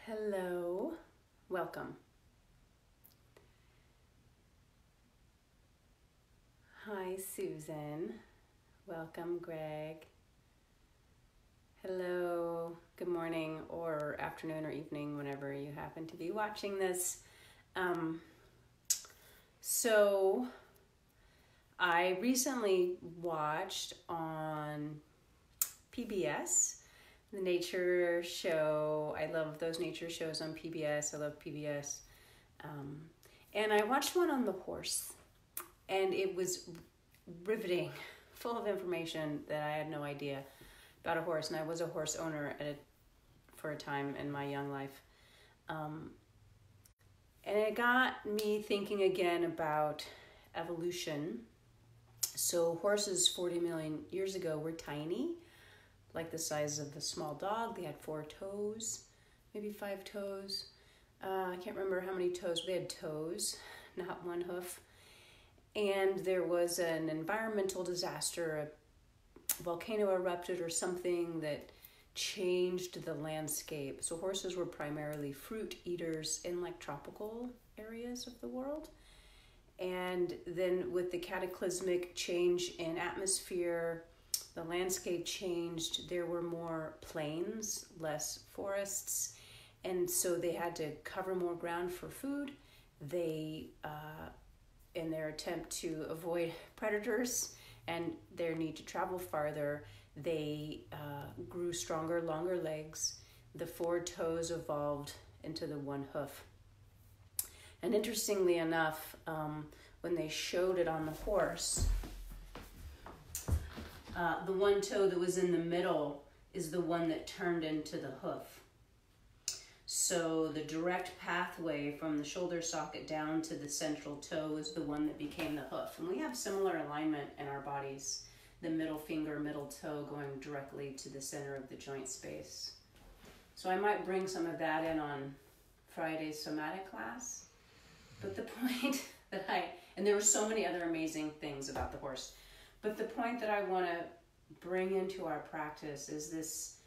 Hello, welcome. Hi, Susan. Welcome, Greg. Hello, good morning or afternoon or evening, whenever you happen to be watching this. So I recently watched on PBS the nature show. I love those nature shows on PBS. I love PBS. And I watched one on the horse, and it was riveting, full of information that I had no idea about a horse. And I was a horse owner for a time in my young life. And it got me thinking again about evolution. So horses 40 million years ago were tiny, like the size of a small dog. They had 4 toes, maybe 5 toes. I can't remember how many toes. They had toes, not one hoof. And there was an environmental disaster, a volcano erupted or something that changed the landscape. So horses were primarily fruit eaters in like tropical areas of the world. And then with the cataclysmic change in atmosphere, the landscape changed. There were more plains, less forests, and so they had to cover more ground for food. They, in their attempt to avoid predators and their need to travel farther, they grew stronger, longer legs. The 4 toes evolved into the 1 hoof. And interestingly enough, when they showed it on the horse, the 1 toe that was in the middle is the one that turned into the hoof. So the direct pathway from the shoulder socket down to the central toe is the one that became the hoof. And we have similar alignment in our bodies, the middle finger, middle toe going directly to the center of the joint space. So I might bring some of that in on Friday's somatic class. But the point that and there were so many other amazing things about the horse, but the point that I want to bring into our practice is this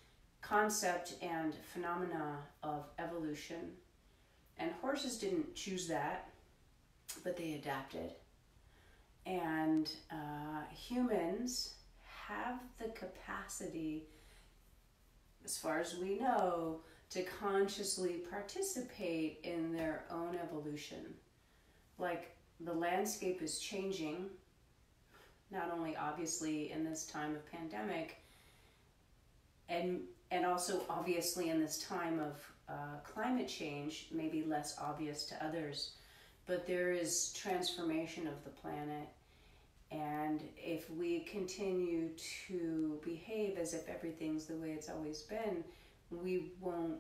concept and phenomena of evolution. And horses didn't choose that, but they adapted. And humans have the capacity, as far as we know, to consciously participate in their own evolution. Like the landscape is changing, not only obviously in this time of pandemic, and also obviously in this time of climate change, maybe less obvious to others, but there is transformation of the planet. And if we continue to behave as if everything's the way it's always been, we won't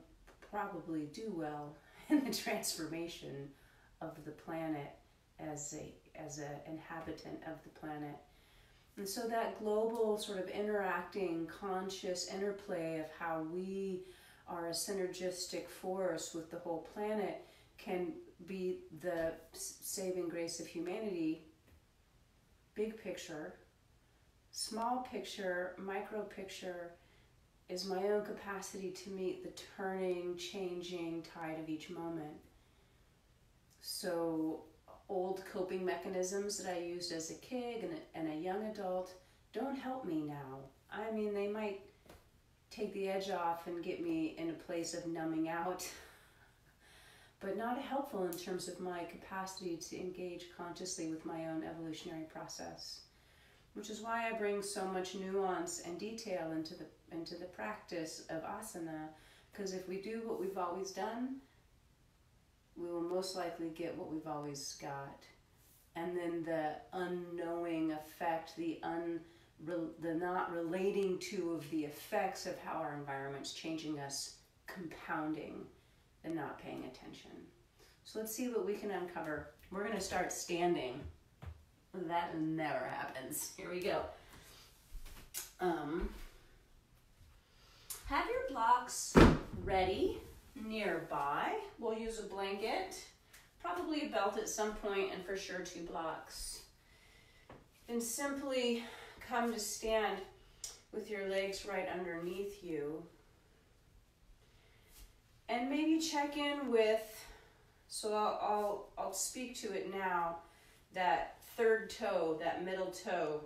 probably do well in the transformation of the planet as a inhabitant of the planet. And so that global sort of interacting, conscious interplay of how we are a synergistic force with the whole planet can be the saving grace of humanity. Big picture, small picture, micro picture is my own capacity to meet the turning, changing tide of each moment. So old coping mechanisms that I used as a kid and a young adult don't help me now. I mean, they might take the edge off and get me in a place of numbing out, but not helpful in terms of my capacity to engage consciously with my own evolutionary process, which is why I bring so much nuance and detail into the practice of asana, because if we do what we've always done, we will most likely get what we've always got. And then the unknowing effect, the not relating to of the effects of how our environment's changing us, compounding and not paying attention. So let's see what we can uncover. We're going to start standing. That never happens. Here we go. Have your blocks ready nearby. We'll use a blanket, probably a belt at some point, and for sure 2 blocks. And simply come to stand with your legs right underneath you. And maybe check in with, so I'll speak to it now, that third toe, that middle toe,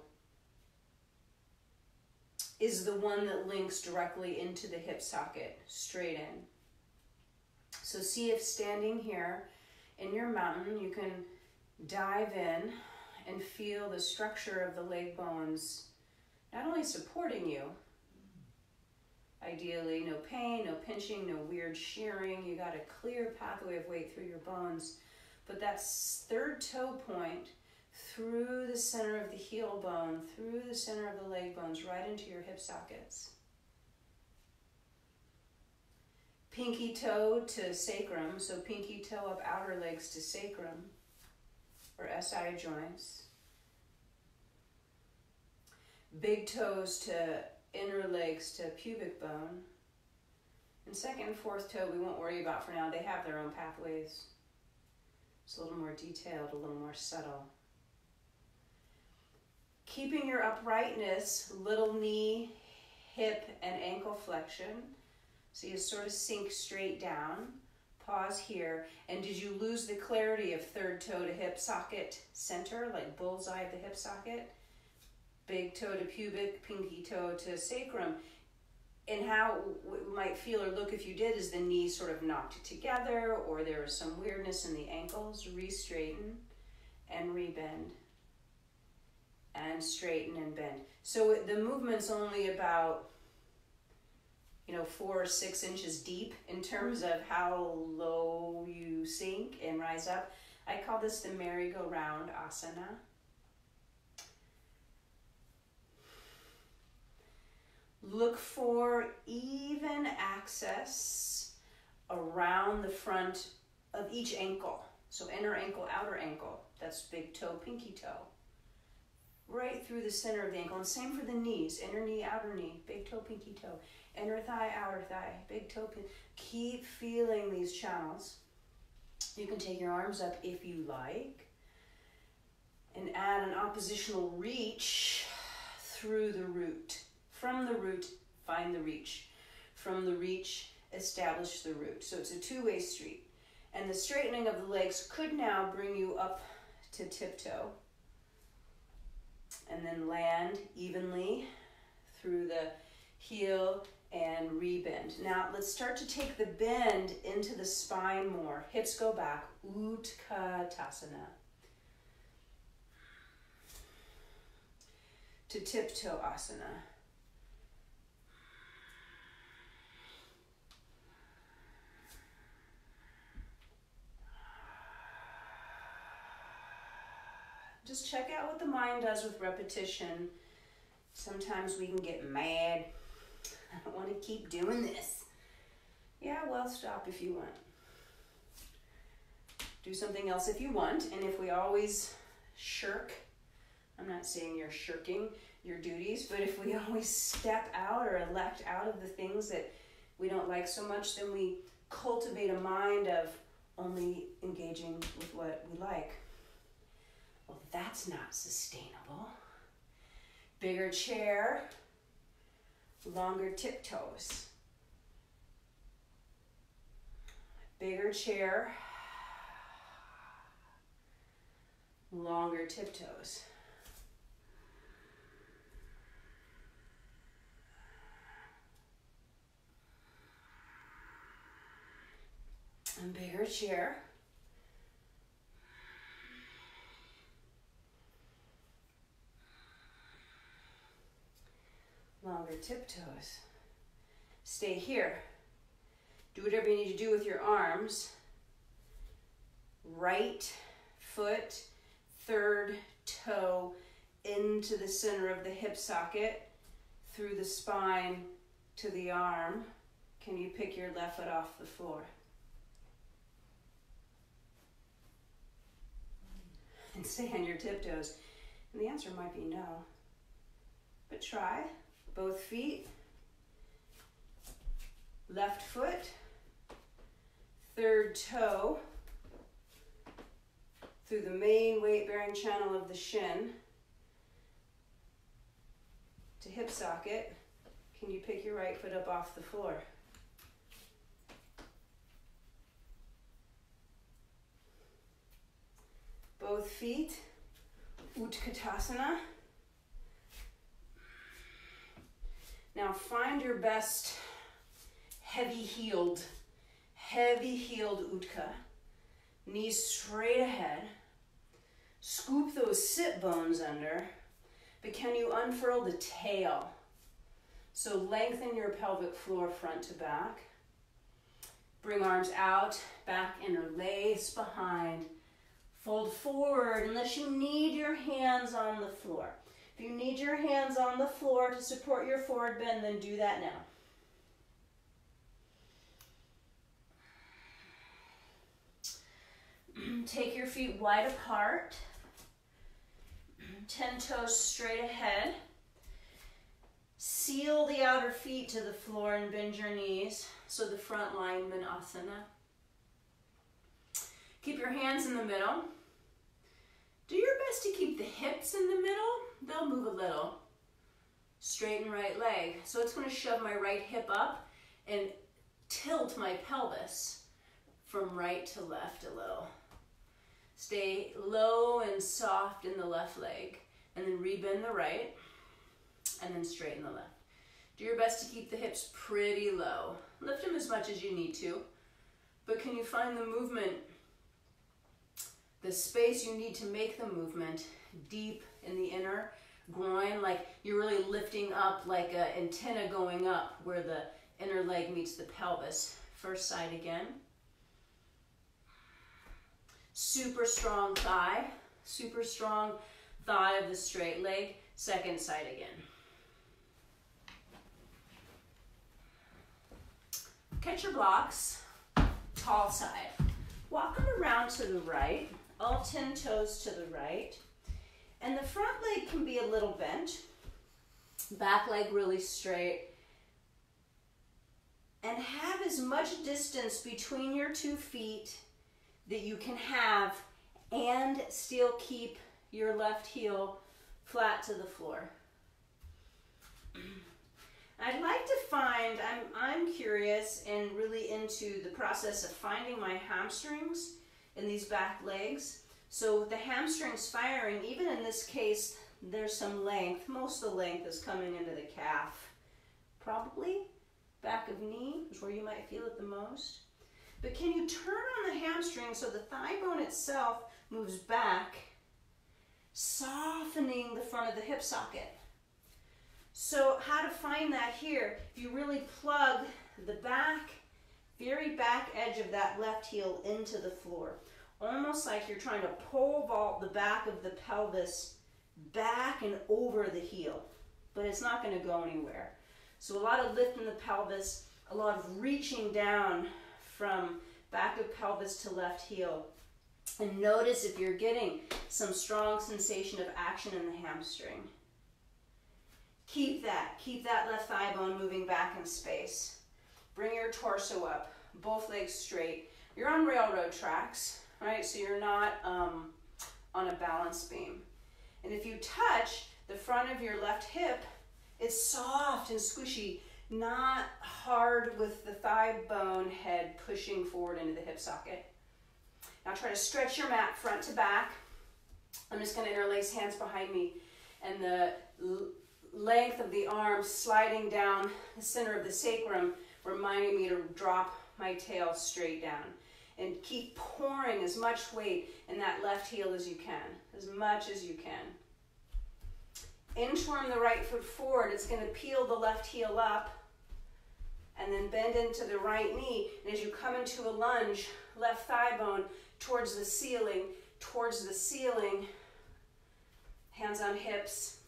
is the one that links directly into the hip socket, straight in. So see if standing here in your mountain, you can dive in and feel the structure of the leg bones, not only supporting you, ideally no pain, no pinching, no weird shearing, you got a clear pathway of weight through your bones, but that third toe point through the center of the heel bone, through the center of the leg bones, right into your hip sockets. Pinky toe to sacrum, so pinky toe up outer legs to sacrum, or SI joints. Big toes to inner legs to pubic bone. And second and fourth toe we won't worry about for now. They have their own pathways. It's a little more detailed, a little more subtle. Keeping your uprightness, little knee, hip, and ankle flexion. So you sort of sink straight down. Pause here. And did you lose the clarity of third toe to hip socket center, like bullseye of the hip socket? Big toe to pubic, pinky toe to sacrum. And how it might feel or look if you did is the knee sort of knocked together, or there was some weirdness in the ankles. Re-straighten and re-bend. And straighten and bend. So the movement's only about 4 or 6 inches deep in terms of how low you sink and rise up. I call this the merry-go-round asana. Look for even access around the front of each ankle. So inner ankle, outer ankle. That's big toe, pinky toe. Right through the center of the ankle. And same for the knees. Inner knee, outer knee. Big toe, pinky toe. Inner thigh, outer thigh. Big toe, pinky. Keep feeling these channels. You can take your arms up if you like. And add an oppositional reach through the root. From the root, find the reach. From the reach, establish the root. So it's a two-way street. And the straightening of the legs could now bring you up to tiptoe. And then land evenly through the heel and rebend. Now let's start to take the bend into the spine more. Hips go back. Utkatasana. To tiptoe asana. Just check out what the mind does with repetition. Sometimes we can get mad. I don't want to keep doing this. Yeah, well, stop if you want. Do something else if you want. And if we always shirk, I'm not saying you're shirking your duties, but if we always step out or elect out of the things that we don't like so much, then we cultivate a mind of only engaging with what we like. Well, that's not sustainable. Bigger chair, longer tiptoes. Bigger chair, longer tiptoes. And bigger chair. Longer tiptoes. Stay here. Do whatever you need to do with your arms. Right foot, third toe into the center of the hip socket, through the spine to the arm. Can you pick your left foot off the floor? And stay on your tiptoes. And the answer might be no. But try. Both feet, left foot, third toe, through the main weight-bearing channel of the shin to hip socket. Can you pick your right foot up off the floor? feet, Utkatasana. Now find your best heavy-heeled Utka. Knees straight ahead. Scoop those sit bones under, but can you unfurl the tail? So lengthen your pelvic floor front to back. Bring arms out, back interlace behind. Fold forward unless you need your hands on the floor. If you need your hands on the floor to support your forward bend, then do that now. Take your feet wide apart. 10 toes straight ahead. Seal the outer feet to the floor and bend your knees. So the front lineman asana. Keep your hands in the middle. Do your best to keep the hips in the middle. They'll move a little. Straighten right leg. So it's going to shove my right hip up and tilt my pelvis from right to left a little. Stay low and soft in the left leg, and then rebend the right, and then straighten the left. Do your best to keep the hips pretty low. Lift them as much as you need to, but can you find the movement, the space you need to make the movement deep in the inner groin, like you're really lifting up like an antenna going up where the inner leg meets the pelvis. First side again. Super strong thigh of the straight leg. Second side again. Catch your blocks, tall side. Walk them around to the right, all 10 toes to the right. And the front leg can be a little bent, back leg really straight. And have as much distance between your 2 feet that you can have and still keep your left heel flat to the floor. I'd like to find, I'm curious and really into the process of finding my hamstrings in these back legs. So with the hamstrings firing, even in this case, there's some length. Most of the length is coming into the calf. Probably back of knee is where you might feel it the most. But can you turn on the hamstring so the thigh bone itself moves back, softening the front of the hip socket? So how to find that here? You really plug the back, very back edge of that left heel into the floor. Almost like you're trying to pole vault the back of the pelvis back and over the heel. But it's not going to go anywhere. So a lot of lift in the pelvis, a lot of reaching down from back of pelvis to left heel. And notice if you're getting some strong sensation of action in the hamstring. Keep that left thigh bone moving back in space. Bring your torso up, both legs straight. You're on railroad tracks, right? So you're not on a balance beam. And if you touch the front of your left hip, it's soft and squishy, not hard with the thigh bone head pushing forward into the hip socket. Now try to stretch your mat front to back. I'm just going to interlace hands behind me, and the length of the arms sliding down the center of the sacrum, reminding me to drop my tail straight down. And keep pouring as much weight in that left heel as you can, as much as you can. Inchworm the right foot forward. It's going to peel the left heel up, and then bend into the right knee. And as you come into a lunge, left thigh bone towards the ceiling, hands on hips,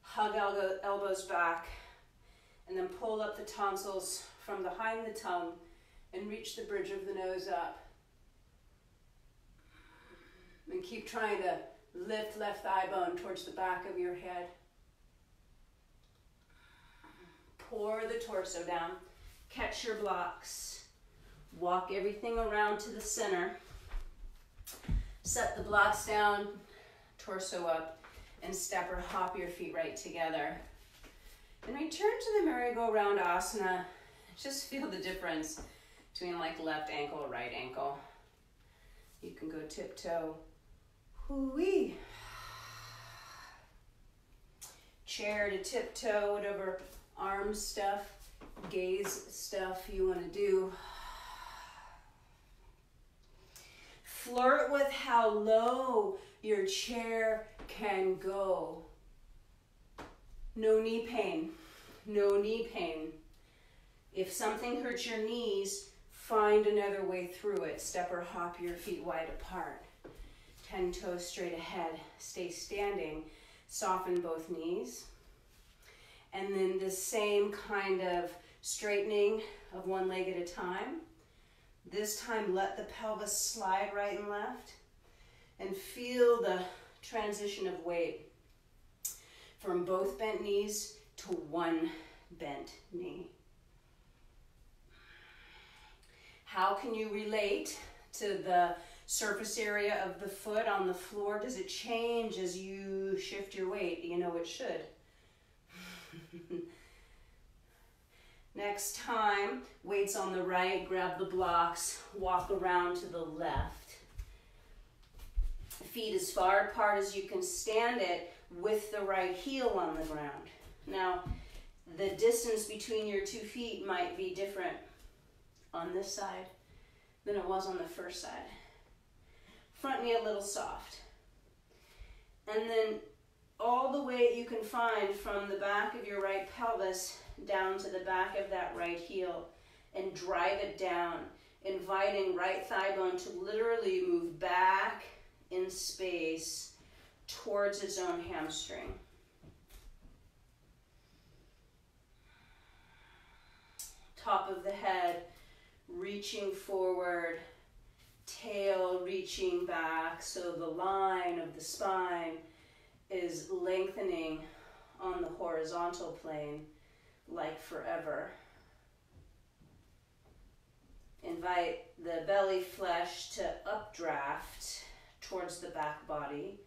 hug elbows back, and then pull up the tonsils from behind the tongue and reach the bridge of the nose up. And keep trying to lift left thigh bone towards the back of your head. Pour the torso down. Catch your blocks. Walk everything around to the center. Set the blocks down, torso up, and step or hop your feet right together. And return to the merry-go-round asana. Just feel the difference between like left ankle or right ankle. You can go tiptoe, Hoo-wee. Chair to tiptoe, whatever arm stuff, gaze stuff you want to do. Flirt with how low your chair can go. No knee pain. No knee pain. If something hurts your knees, find another way through it. Step or hop your feet wide apart. 10 toes straight ahead. Stay standing. Soften both knees. And then the same kind of straightening of one leg at a time. This time, let the pelvis slide right and left. And feel the transition of weight from both bent knees to one bent knee. How can you relate to the surface area of the foot on the floor? Does it change as you shift your weight? You know it should. Next time, weights on the right, grab the blocks, walk around to the left. Feet as far apart as you can stand it with the right heel on the ground. Now, the distance between your 2 feet might be different on this side than it was on the first side. Front knee a little soft. And then all the weight you can find from the back of your right pelvis down to the back of that right heel and drive it down, inviting right thigh bone to literally move back in space towards its own hamstring. Top of the head reaching forward, tail reaching back, so the line of the spine is lengthening on the horizontal plane like forever. Invite the belly flesh to updraft towards the back body,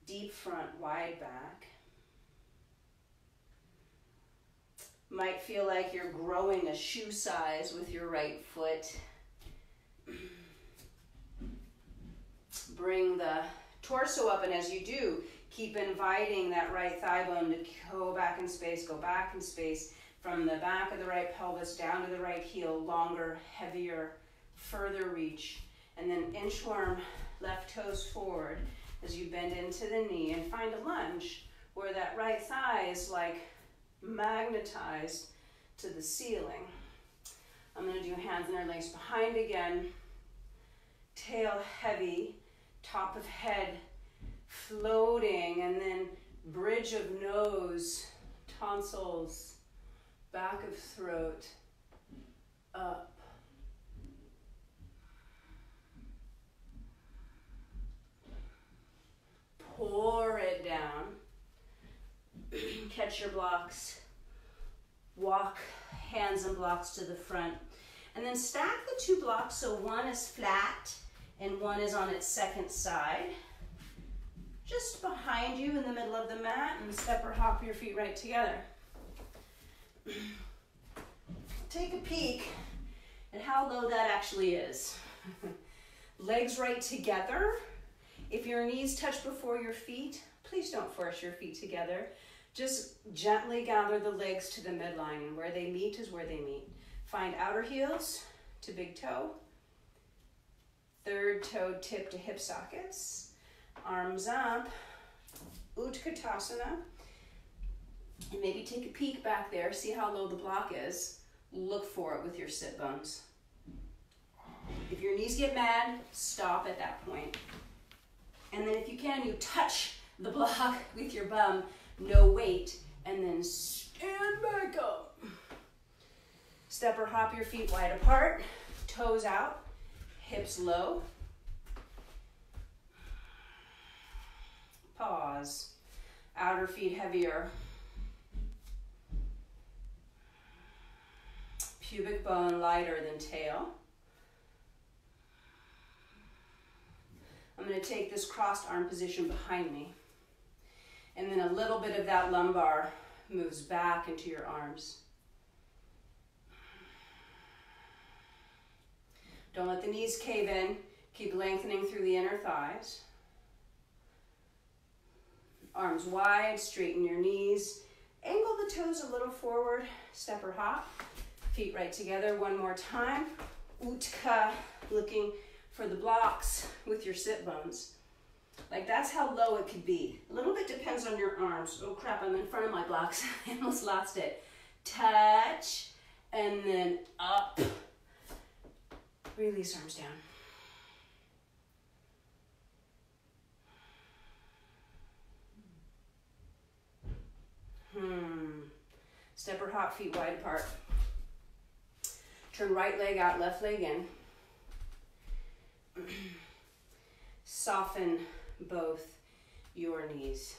deep front, wide back. Might feel like you're growing a shoe size with your right foot. Bring the torso up, and as you do, keep inviting that right thigh bone to go back in space, from the back of the right pelvis down to the right heel, longer, heavier, further reach. And then inchworm left toes forward as you bend into the knee and find a lunge where that right thigh is like magnetized to the ceiling. I'm going to do hands and our legs behind again. Tail heavy, top of head floating, and then bridge of nose, tonsils, back of throat, up. Pour it down. Catch your blocks. Walk hands and blocks to the front. And then stack the 2 blocks so one is flat and one is on its second side. Just behind you in the middle of the mat, and step or hop your feet right together. Take a peek at how low that actually is. Legs right together. If your knees touch before your feet, please don't force your feet together. Just gently gather the legs to the midline, and where they meet is where they meet. Find outer heels to big toe. Third toe tip to hip sockets. Arms up, Utkatasana. And maybe take a peek back there, see how low the block is. Look for it with your sit bones. If your knees get mad, stop at that point. And then if you can, you touch the block with your bum, no weight, and then stand back up. Step or hop your feet wide apart, toes out, hips low. Pause. Outer feet heavier. Pubic bone lighter than tail. I'm going to take this crossed arm position behind me. And then a little bit of that lumbar moves back into your arms. Don't let the knees cave in. Keep lengthening through the inner thighs. arms wide, straighten your knees. Angle the toes a little forward, step or hop. Feet right together one more time. Utka, looking for the blocks with your sit bones. Like that's how low it could be. A little bit depends on your arms. Oh crap, I'm in front of my blocks. I almost lost it. Touch, and then up. Release arms down. Step or hop, feet wide apart. Turn right leg out, left leg in. Soften both your knees.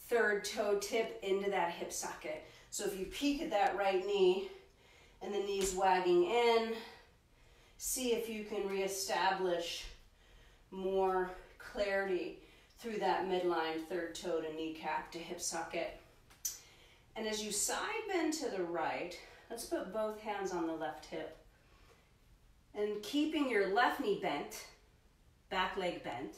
Third toe tip into that hip socket. So if you peek at that right knee and the knee's wagging in, see if you can reestablish more clarity through that midline, third toe to kneecap to hip socket. And as you side bend to the right, let's put both hands on the left hip. And keeping your left knee bent, back leg bent,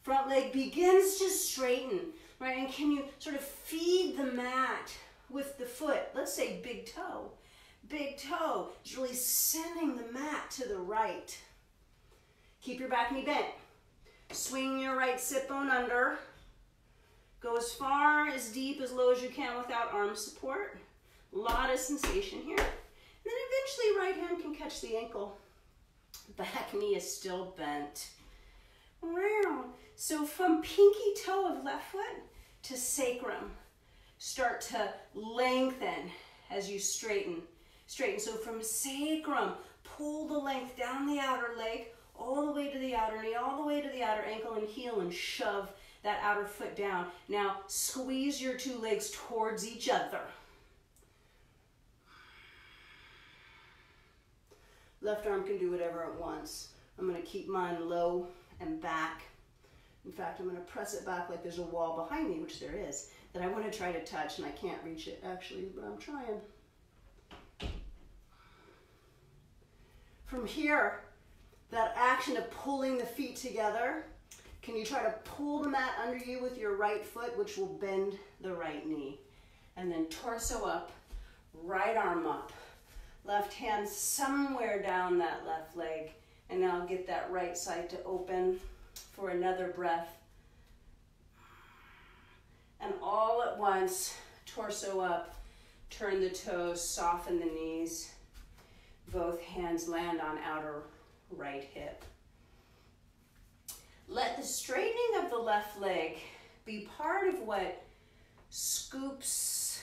front leg begins to straighten, right? And can you sort of feed the mat with the foot? Let's say big toe. Big toe is really sending the mat to the right. Keep your back knee bent. Swing your right sit bone under. Go as far, as deep, as low as you can without arm support. A lot of sensation here. And then eventually right hand can catch the ankle. Back knee is still bent. Wow. So from pinky toe of left foot to sacrum, start to lengthen as you straighten. Straighten. So from sacrum, pull the length down the outer leg, all the way to the outer knee, all the way to the outer ankle and heel, and shove that outer foot down. Now squeeze your two legs towards each other. Left arm can do whatever it wants. I'm going to keep mine low and back. In fact, I'm going to press it back like there's a wall behind me, which there is, that I want to try to touch, and I can't reach it actually, but I'm trying. From here, that action of pulling the feet together, can you try to pull the mat under you with your right foot, which will bend the right knee? And then torso up, right arm up, left hand somewhere down that left leg. And now get that right side to open for another breath. And all at once, torso up, turn the toes, soften the knees. Both hands land on outer right hip. Let the straightening of the left leg be part of what scoops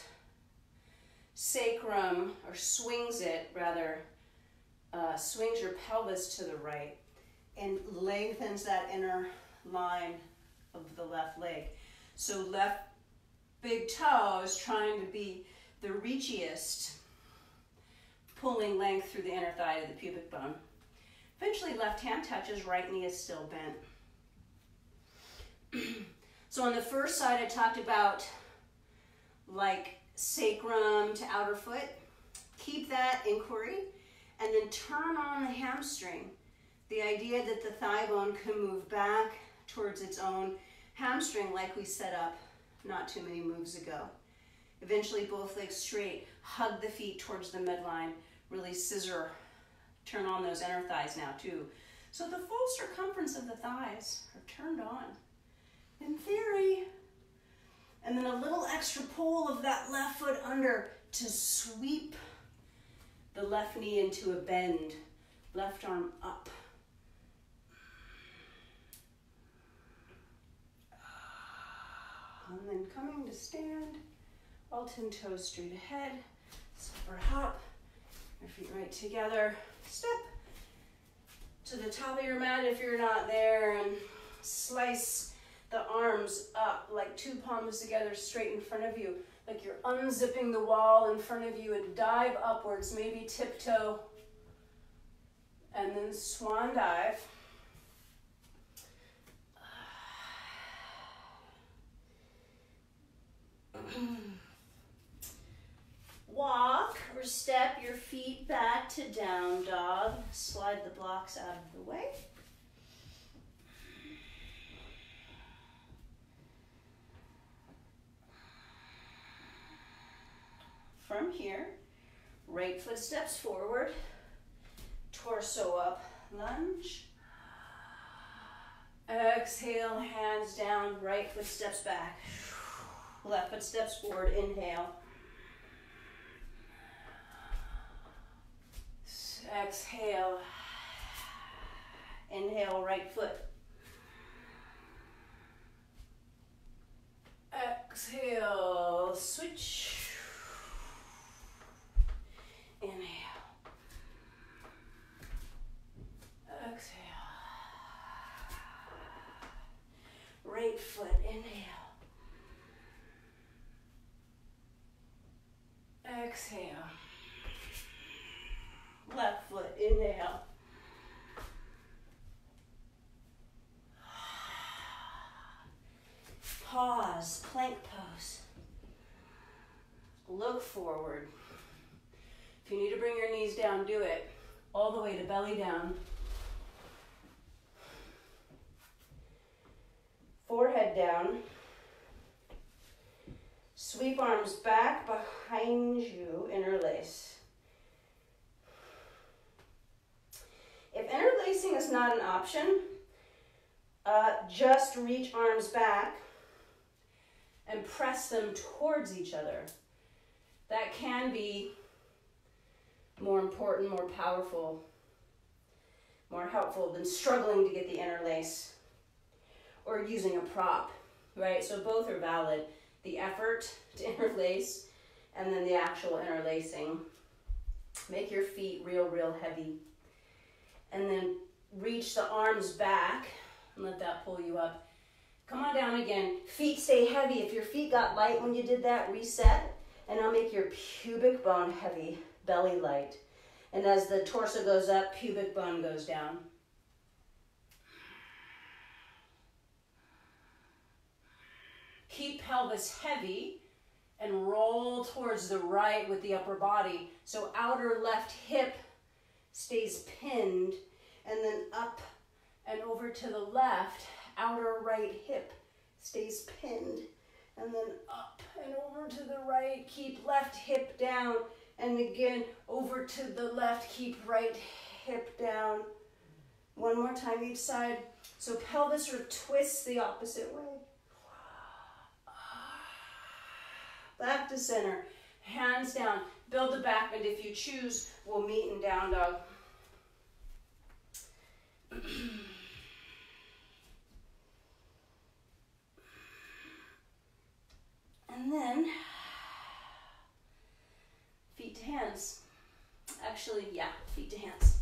sacrum, or swings it rather, swings your pelvis to the right and lengthens that inner line of the left leg. So left big toe is trying to be the reachiest, pulling length through the inner thigh to the pubic bone. Eventually left hand touches, right knee is still bent. So on the first side I talked about like sacrum to outer foot. Keep that inquiry and then turn on the hamstring. The idea that the thigh bone can move back towards its own hamstring like we set up not too many moves ago. Eventually both legs straight, hug the feet towards the midline, really scissor, turn on those inner thighs now too. So the full circumference of the thighs are turned on, in theory. And then a little extra pull of that left foot under to sweep the left knee into a bend, left arm up. And then coming to stand, all 10 toes straight ahead, step or hop, your feet right together, step to the top of your mat if you're not there, and slice the arms up like two palms together straight in front of you, like you're unzipping the wall in front of you, and dive upwards, maybe tiptoe, and then swan dive. Walk or step your feet back to down dog. Slide the blocks out of the way. from here. Right foot steps forward, torso up, lunge. Exhale, hands down, right foot steps back. Left foot steps forward, inhale. Exhale. Inhale, right foot. Exhale, switch. Inhale. Exhale. Right foot, inhale. Exhale. Left foot, inhale. Pause, plank pose. Look forward. If you need to bring your knees down, do it. All the way to belly down. Forehead down. Sweep arms back behind you, interlace. If interlacing is not an option, just reach arms back and press them towards each other. That can be more important, more powerful, more helpful than struggling to get the interlace or using a prop, right? So both are valid. The effort to interlace and then the actual interlacing. Make your feet real, real heavy. And then reach the arms back and let that pull you up. Come on down again. Feet stay heavy. If your feet got light when you did that, reset. And now make your pubic bone heavy, belly light. And as the torso goes up, pubic bone goes down. Keep pelvis heavy and roll towards the right with the upper body. So outer left hip stays pinned, and then up and over to the left, outer right hip stays pinned, and then up and over to the right, keep left hip down, and again over to the left, keep right hip down. One more time each side. So pelvis sort of twists the opposite way. Back to center, hands down. Build the back bend. If you choose, we'll meet in down dog. And then, feet to hands. Actually, yeah, feet to hands.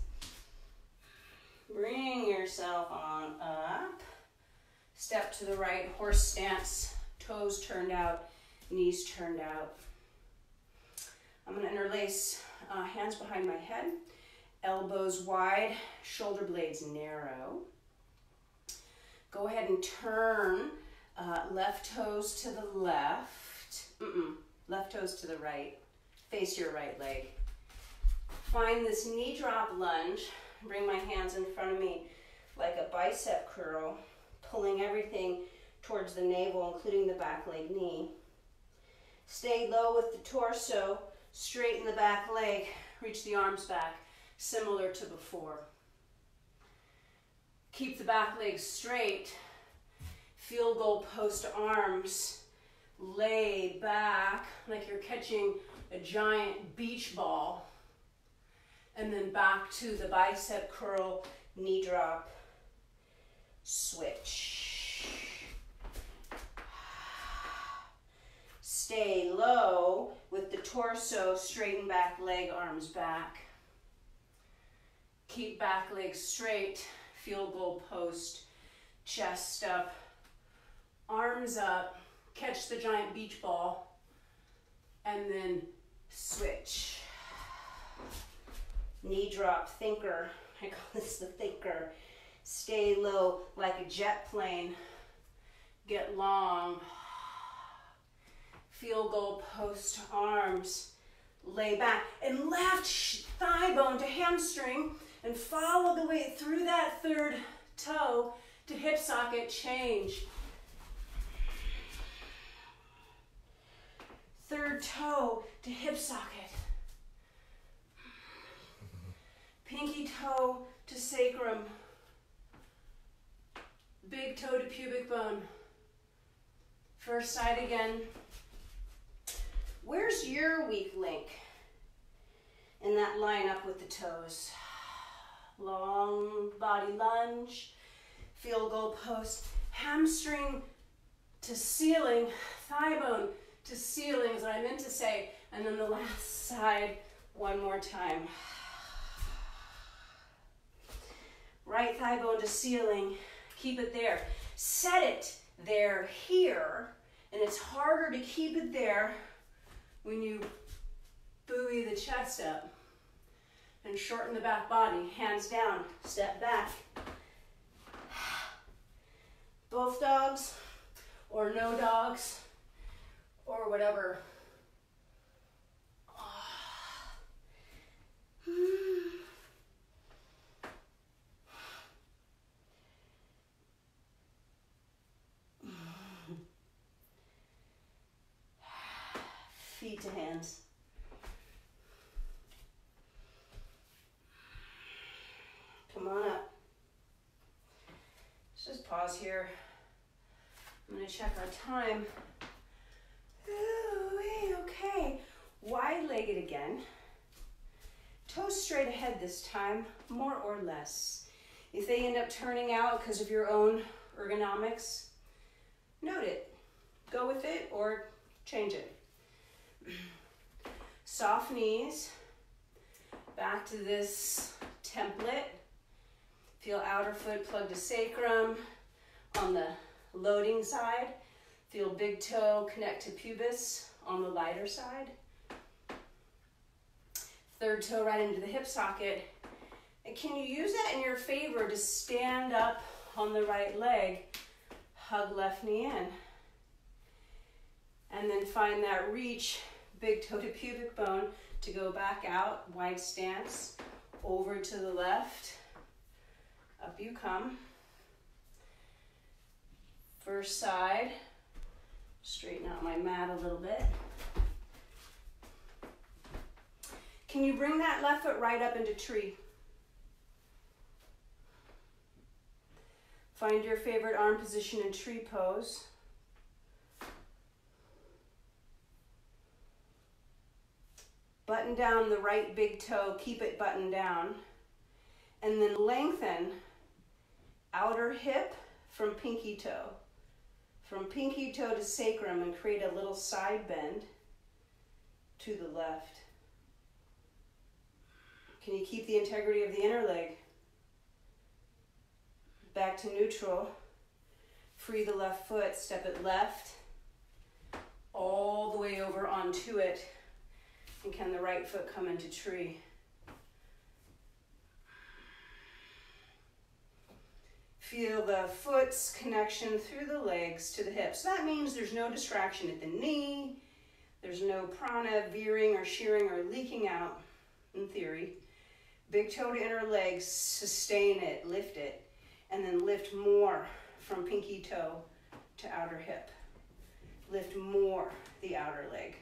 Bring yourself on up. Step to the right, horse stance, toes turned out, knees turned out. I'm going to interlace hands behind my head, elbows wide, shoulder blades narrow. Go ahead and turn left toes to the left. Left toes to the right. Face your right leg. Find this knee drop lunge. Bring my hands in front of me like a bicep curl, pulling everything towards the navel, including the back leg knee. Stay low with the torso, straighten the back leg, reach the arms back, similar to before. Keep the back leg straight, field goal post arms, lay back like you're catching a giant beach ball, and then back to the bicep curl, knee drop, switch. Stay low with the torso, straighten back leg, arms back. Keep back leg straight, field goal post, chest up, arms up, catch the giant beach ball, and then switch. Knee drop, thinker. I call this the thinker. Stay low like a jet plane. Get long. Field goal post arms. Lay back. And left thigh bone to hamstring. And follow the way through that third toe to hip socket change. Third toe to hip socket. Pinky toe to sacrum. Big toe to pubic bone. First side again. Where's your weak link in that line up with the toes? Long body lunge, field goal post, hamstring to ceiling, thigh bone to ceiling is what I meant to say. And then the last side, one more time. Right thigh bone to ceiling, keep it there. Set it there, here, and it's harder to keep it there when you buoy the chest up and shorten the back body. Hands down, step back. Both dogs, or no dogs, or whatever. Feet to hands. Come on up. Let's just pause here. I'm going to check our time. Ooh, okay. Wide-legged again. Toes straight ahead this time, more or less. If they end up turning out because of your own ergonomics, note it. Go with it or change it. Soft knees. Back to this template. Feel outer foot plug to sacrum. On the loading side, feel big toe connect to pubis on the lighter side. Third toe right into the hip socket. And can you use that in your favor to stand up on the right leg? Hug left knee in. And then find that reach, big toe to pubic bone, to go back out, wide stance, over to the left. Up you come. First side, straighten out my mat a little bit. Can you bring that left foot right up into tree? Find your favorite arm position in tree pose. Button down the right big toe, keep it buttoned down. And then lengthen outer hip from pinky toe. From pinky toe to sacrum, and create a little side bend to the left. Can you keep the integrity of the inner leg? Back to neutral. Free the left foot, step it left, all the way over onto it. And can the right foot come into tree? Feel the foot's connection through the legs to the hips. That means there's no distraction at the knee. There's no prana veering or shearing or leaking out, in theory. Big toe to inner leg, sustain it, lift it, and then lift more from pinky toe to outer hip. Lift more the outer leg.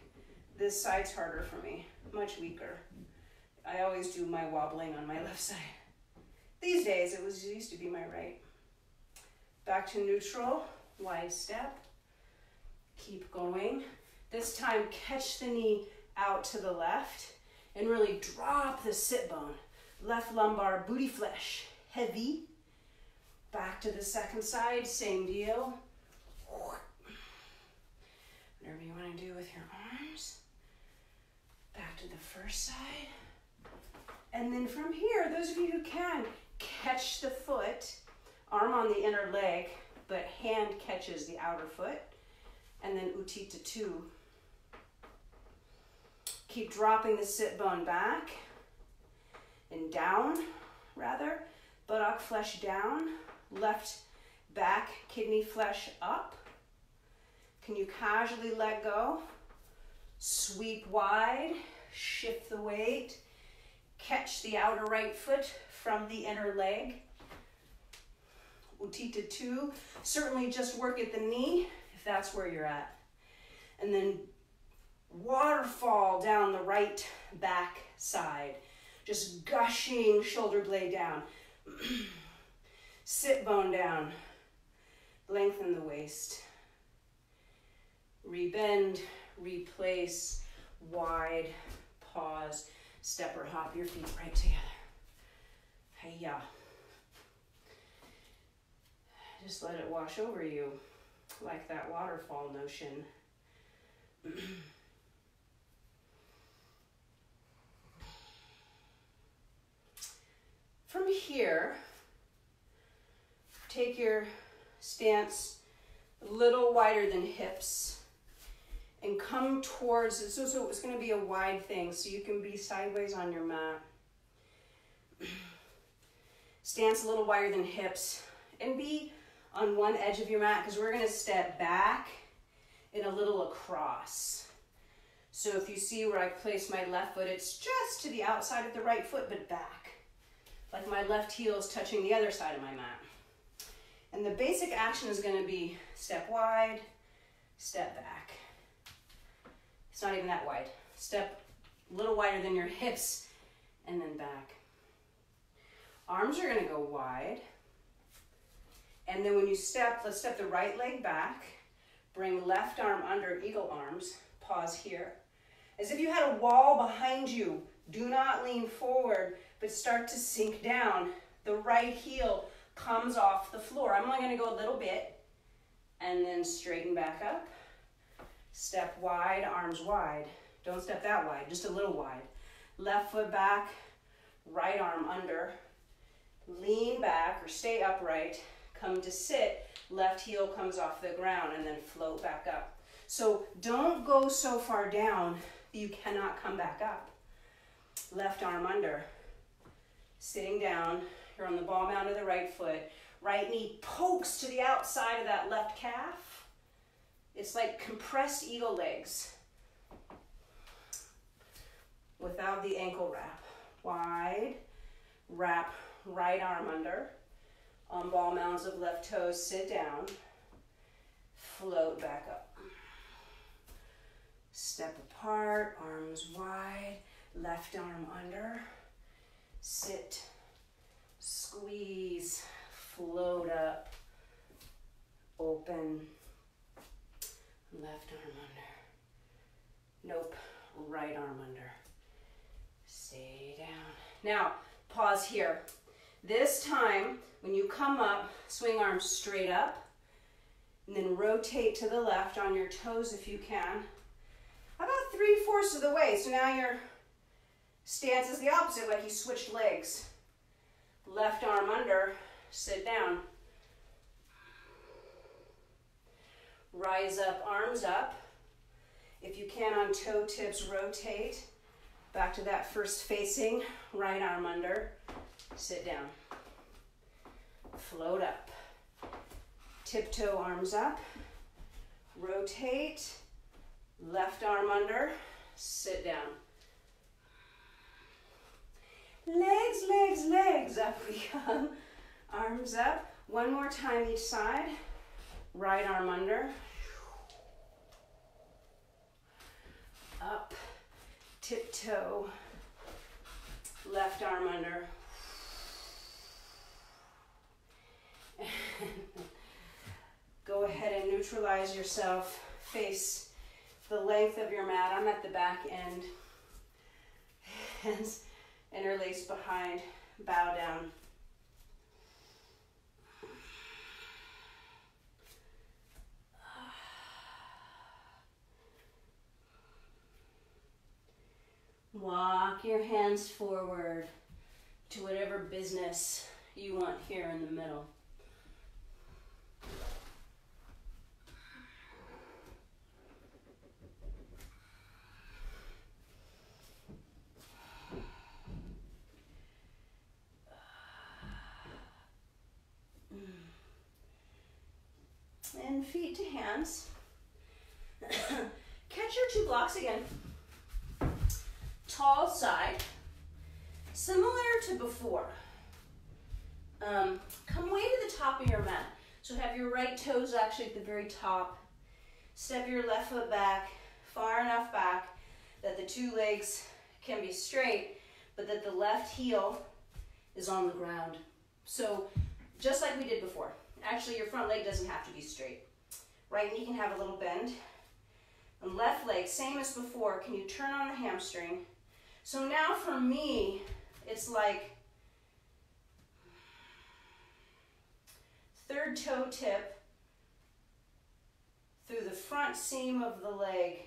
This side's harder for me, much weaker. I always do my wobbling on my left side. These days, it used to be my right. Back to neutral, wide step. Keep going. This time, catch the knee out to the left and really drop the sit bone. Left lumbar, booty flesh, heavy. Back to the second side, same deal. Whatever you want to do with your arms. Back to the first side. And then from here, those of you who can, catch the foot, arm on the inner leg, but hand catches the outer foot. And then Utthita 2. Keep dropping the sit bone back and down, rather. Buttock flesh down, left back kidney flesh up. Can you casually let go? Sweep wide, shift the weight, catch the outer right foot from the inner leg. Utthita 2, certainly just work at the knee if that's where you're at. And then waterfall down the right back side. Just gushing shoulder blade down. Sit bone down. Lengthen the waist. Rebend, replace, wide, pause, step or hop your feet right together. Hey-ya. Just let it wash over you like that waterfall notion. From here, take your stance a little wider than hips and come towards, so it's going to be a wide thing, so you can be sideways on your mat. Stance a little wider than hips and be on one edge of your mat because we're going to step back and a little across. So if you see where I place my left foot, it's just to the outside of the right foot, but back. Like my left heel is touching the other side of my mat. And the basic action is going to be step wide, step back. It's not even that wide. Step a little wider than your hips and then back. Arms are going to go wide. And then when you step, let's step the right leg back. Bring left arm under, eagle arms. Pause here. As if you had a wall behind you. Do not lean forward, but start to sink down. The right heel comes off the floor. I'm only going to go a little bit and then straighten back up. Step wide, arms wide. Don't step that wide, just a little wide. Left foot back, right arm under. Lean back or stay upright. Come to sit. Left heel comes off the ground and then float back up. So don't go so far down you cannot come back up. Left arm under. Sitting down. You're on the ball mound of the right foot. Right knee pokes to the outside of that left calf. It's like compressed eagle legs without the ankle wrap. Wide, wrap right arm under. On ball mounds of left toes, sit down. Float back up. Step apart, arms wide, left arm under. Sit, squeeze, float up, open, left arm under. Nope, right arm under. Stay down. Now, pause here. This time, when you come up, swing arms straight up, and then rotate to the left on your toes if you can. About 3/4 of the way, so now your stance is the opposite, like you switched legs. Left arm under, sit down. Rise up, arms up. If you can, on toe tips, rotate. Back to that first facing, right arm under, sit down. Float up. Tiptoe, arms up. Rotate. Left arm under, sit down. Legs, legs, legs, up we come. Arms up. One more time each side. Right arm under. Up. Tiptoe. Left arm under. Go ahead and neutralize yourself. Face the length of your mat. I'm at the back end. Hands interlaced behind. Bow down. Walk your hands forward to whatever business you want here in the middle. And feet to hands. Catch your 2 blocks again. Tall side, similar to before. Come way to the top of your mat. So have your right toes actually at the very top. Step your left foot back, far enough back that the two legs can be straight, but that the left heel is on the ground. So just like we did before. Actually, your front leg doesn't have to be straight. Right knee can have a little bend. And left leg, same as before, can you turn on the hamstring? So now for me, it's like third toe tip through the front seam of the leg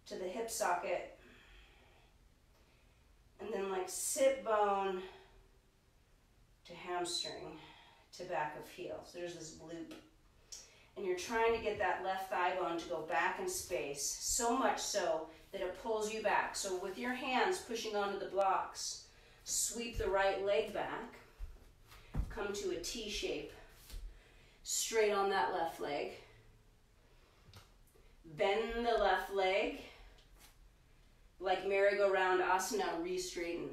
to the hip socket, and then like sit bone to hamstring to back of heel. So there's this loop. And you're trying to get that left thigh bone to go back in space, so much so that it pulls you back. So with your hands pushing onto the blocks, sweep the right leg back, come to a T shape, straight on that left leg. Bend the left leg, like merry-go-round asana, re-straighten.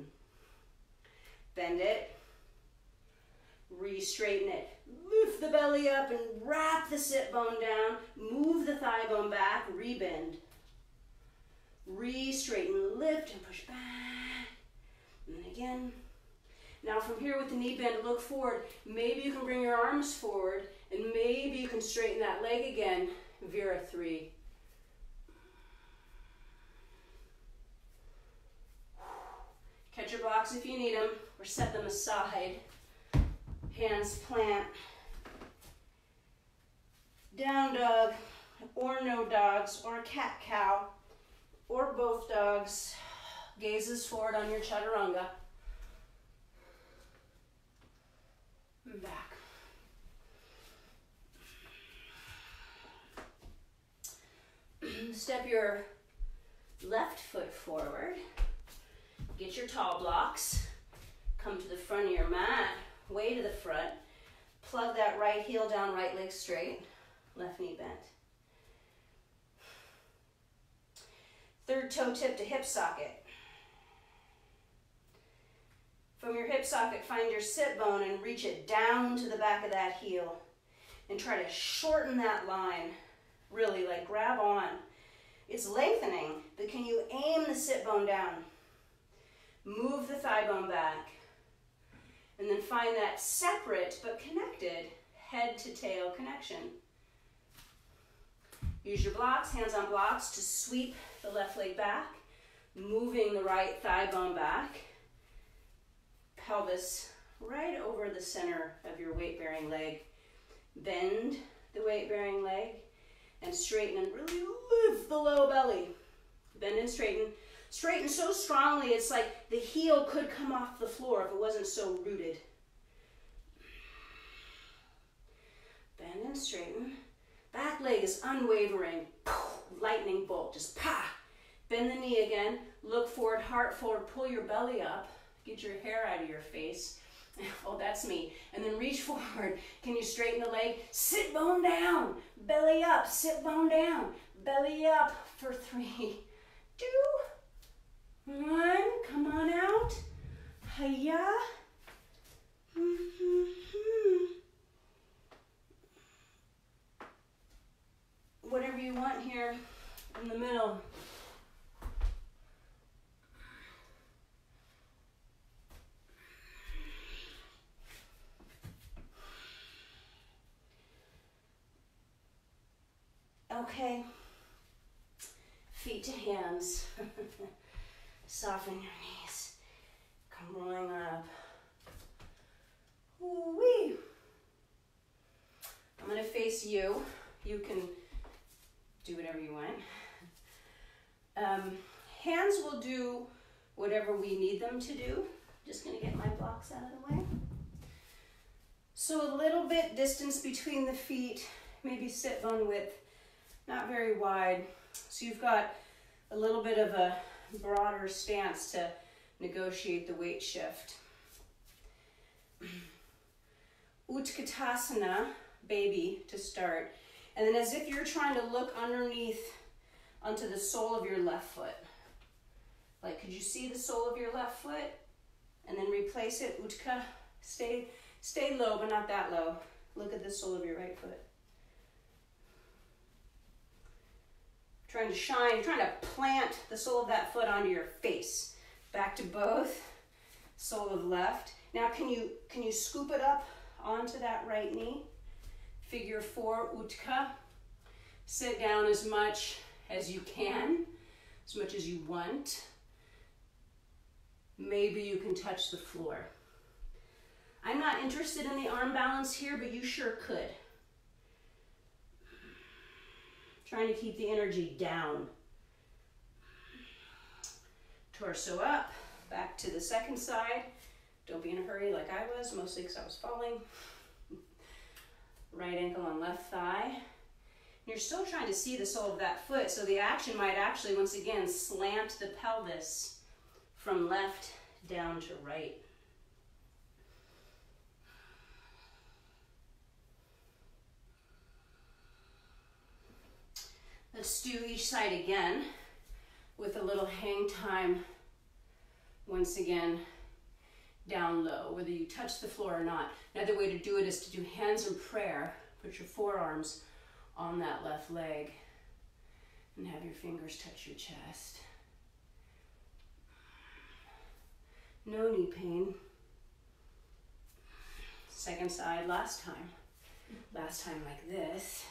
Bend it, re-straighten it. Lift the belly up and wrap the sit bone down. Move the thigh bone back, rebend. Re-straighten, lift and push back. And again. Now from here with the knee bend, look forward. Maybe you can bring your arms forward and maybe you can straighten that leg again. Vira 3. Catch your blocks if you need them or set them aside. Hands plant. Down dog, or no dogs, or cat cow, or both dogs. Gazes forward on your chaturanga. And back. Step your left foot forward. Get your tall blocks. Come to the front of your mat. Way to the front. Plug that right heel down, right leg straight. Left knee bent. Third toe tip to hip socket. From your hip socket, find your sit bone and reach it down to the back of that heel. And try to shorten that line. Really, like grab on. It's lengthening, but can you aim the sit bone down? Move the thigh bone back. And then find that separate but connected head to tail connection. Use your blocks, hands on blocks, to sweep the left leg back, moving the right thigh bone back. Pelvis right over the center of your weight-bearing leg. Bend the weight-bearing leg and straighten and really lift the low belly. Bend and straighten. Straighten so strongly it's like the heel could come off the floor if it wasn't so rooted. Bend and straighten. Back leg is unwavering. Lightning bolt, just pa. Bend the knee again. Look forward, heart forward, pull your belly up. Get your hair out of your face. Oh, that's me. And then reach forward. Can you straighten the leg? Sit bone down. Belly up. Sit bone down. Belly up for 3, 2, 1. Come on out. Hiya. Whatever you want here in the middle. Okay, feet to hands. Soften your knees. Come rolling up. Ooh-wee. I'm going to face you. You can do whatever you want. Hands will do whatever we need them to do. Just going to get my blocks out of the way. So a little bit distance between the feet, maybe sit bone width. Not very wide, so you've got a little bit of a broader stance to negotiate the weight shift. Utkatasana, baby, to start. And then as if you're trying to look underneath onto the sole of your left foot. Like, could you see the sole of your left foot? And then replace it, Utka. Stay low, but not that low. Look at the sole of your right foot. Trying to shine, trying to plant the sole of that foot onto your face. Back to both, sole of left. Now can you scoop it up onto that right knee? Figure 4, Utka. Sit down as much as you can, as much as you want. Maybe you can touch the floor. I'm not interested in the arm balance here, but you sure could. Trying to keep the energy down. Torso up, back to the second side. Don't be in a hurry like I was, mostly because I was falling. Right ankle on left thigh. You're still trying to see the sole of that foot, so the action might actually, once again, slant the pelvis from left down to right. Let's do each side again with a little hang time, once again, down low, whether you touch the floor or not. Another way to do it is to do hands in prayer. Put your forearms on that left leg and have your fingers touch your chest. No knee pain. Second side, last time. Last time like this.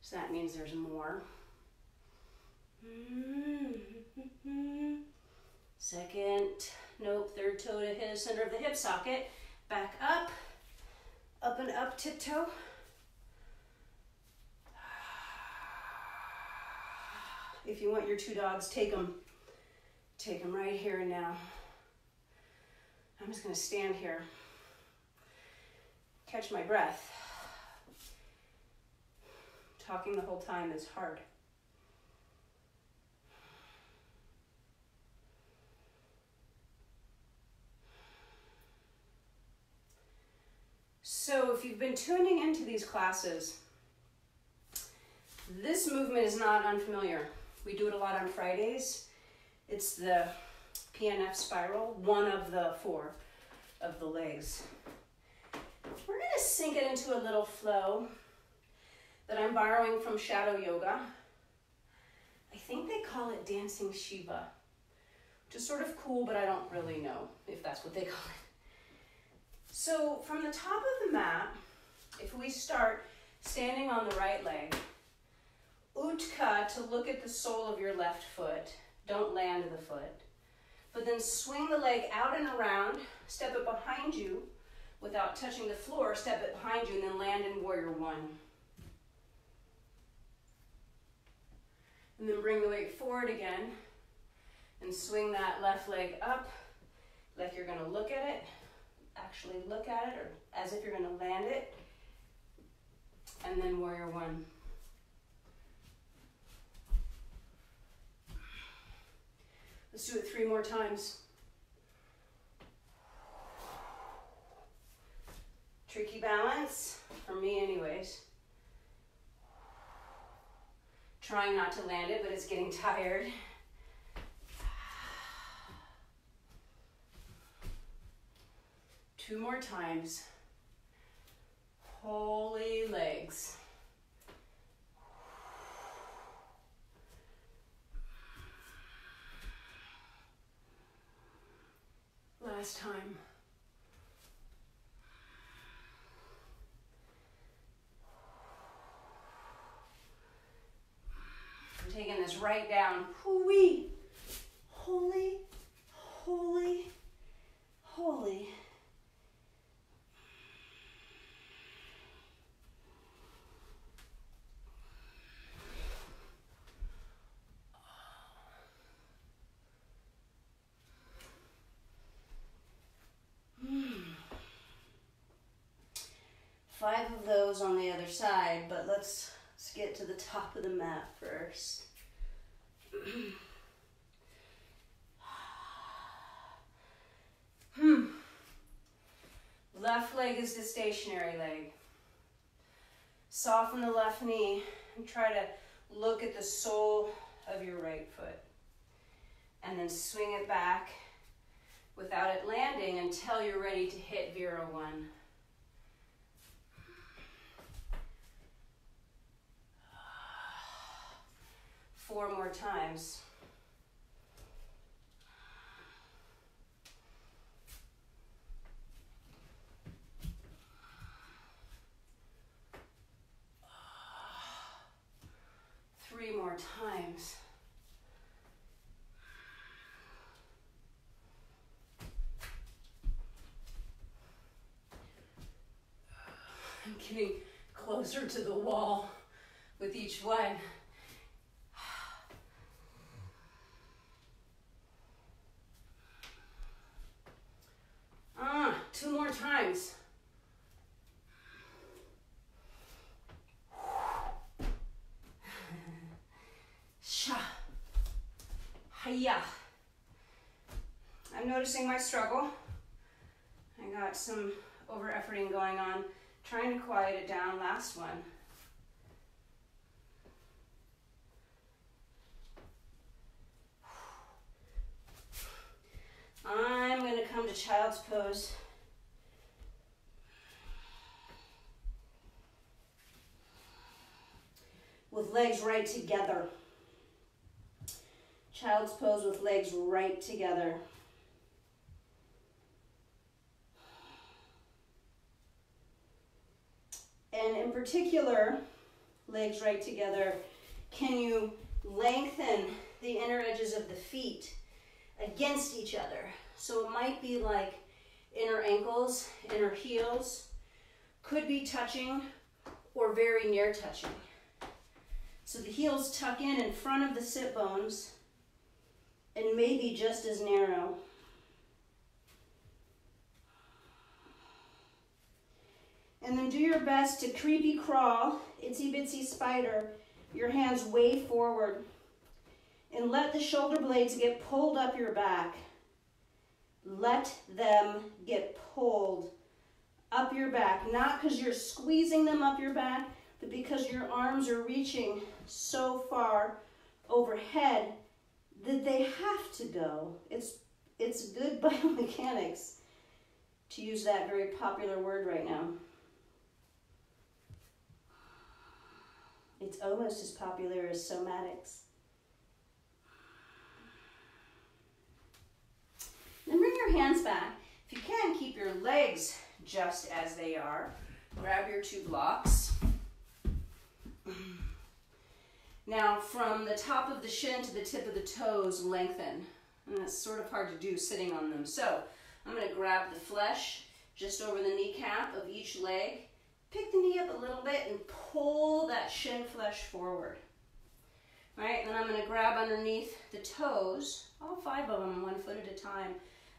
So that means there's more. Second, nope, third toe to hip, center of the hip socket. Back up and up, tiptoe. If you want your 2 dogs, take them. Take them right here and now. I'm just gonna stand here. Catch my breath. Talking the whole time is hard. So if you've been tuning into these classes, this movement is not unfamiliar. We do it a lot on Fridays. It's the PNF spiral, one of the 4 of the legs. We're gonna sink it into a little flow that I'm borrowing from Shadow Yoga. I think they call it Dancing Shiva, which is sort of cool, but I don't really know if that's what they call it. So from the top of the mat, if we start standing on the right leg, Utka to look at the sole of your left foot, don't land the foot, but then swing the leg out and around, step it behind you without touching the floor, step it behind you, and then land in Warrior 1. And then bring the weight forward again and swing that left leg up like you're gonna look at it, actually look at it, or as if you're gonna land it, and then Warrior 1. Let's do it 3 more times. Tricky balance, for me anyways. Trying not to land it, but it's getting tired. Two more times. Holy legs. Last time. I'm taking this right down. Hoo-wee. Holy, holy, holy. Five of those on the other side, but let's get to the top of the mat first. Left leg is the stationary leg. Soften the left knee and try to look at the sole of your right foot. And then swing it back without it landing until you're ready to hit Vira 1. times. Three more times. I'm getting closer to the wall with each one. Two more times. Sha. Hiya. I'm noticing my struggle. I got some over-efforting going on, trying to quiet it down. Last one. I'm going to come to child's pose. With legs right together. Child's pose with legs right together. And in particular, legs right together, can you lengthen the inner edges of the feet against each other? So it might be like inner ankles, inner heels, could be touching or very near touching. So the heels tuck in front of the sit bones and maybe just as narrow. And then do your best to creepy crawl, itsy bitsy spider, your hands way forward. And let the shoulder blades get pulled up your back. Let them get pulled up your back. Not because you're squeezing them up your back, but because your arms are reaching so far overhead that they have to go. It's good biomechanics, to use that very popular word right now. It's almost as popular as somatics. Then bring your hands back. If you can, keep your legs just as they are. Grab your two blocks. Now, from the top of the shin to the tip of the toes, lengthen. And that's sort of hard to do sitting on them. So I'm going to grab the flesh just over the kneecap of each leg. Pick the knee up a little bit and pull that shin flesh forward. All right, then I'm going to grab underneath the toes, all 5 of them, 1 foot at a time,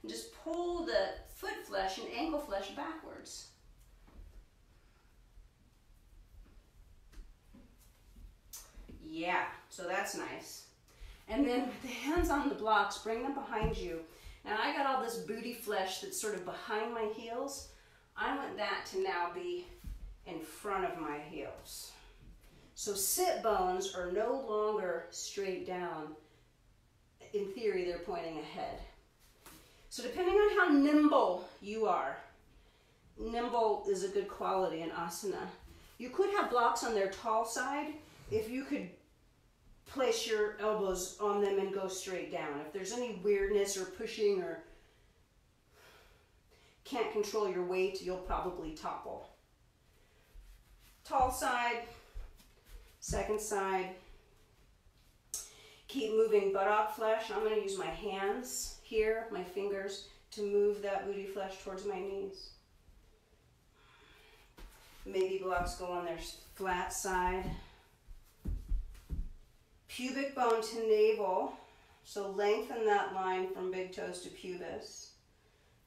and just pull the foot flesh and ankle flesh backwards. Yeah, so that's nice. And then with the hands on the blocks, bring them behind you. Now I got all this booty flesh that's sort of behind my heels. I want that to now be in front of my heels. So sit bones are no longer straight down. In theory, they're pointing ahead. So depending on how nimble you are, nimble is a good quality in asana. You could have blocks on their tall side if you could place your elbows on them and go straight down. If there's any weirdness or pushing or can't control your weight, you'll probably topple. Tall side, second side. Keep moving buttock flesh. I'm going to use my hands here, my fingers, to move that booty flesh towards my knees. Maybe blocks go on their flat side. Pubic bone to navel, so lengthen that line from big toes to pubis.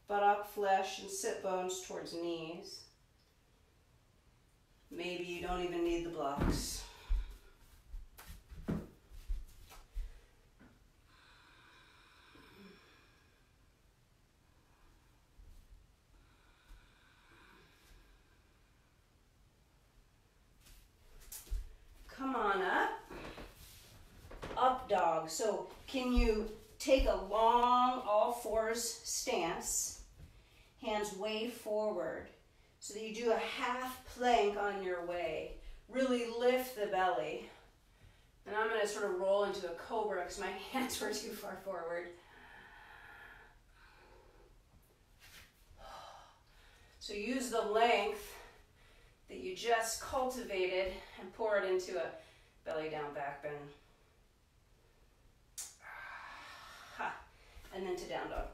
Buttock flesh and sit bones towards knees. Maybe you don't even need the blocks. Come on up. Up dog. So can you take a long all fours stance, hands way forward, so that you do a half plank on your way. Really lift the belly. And I'm going to sort of roll into a cobra because my hands were too far forward. So use the length that you just cultivated and pour it into a belly down back bend. And then to down dog.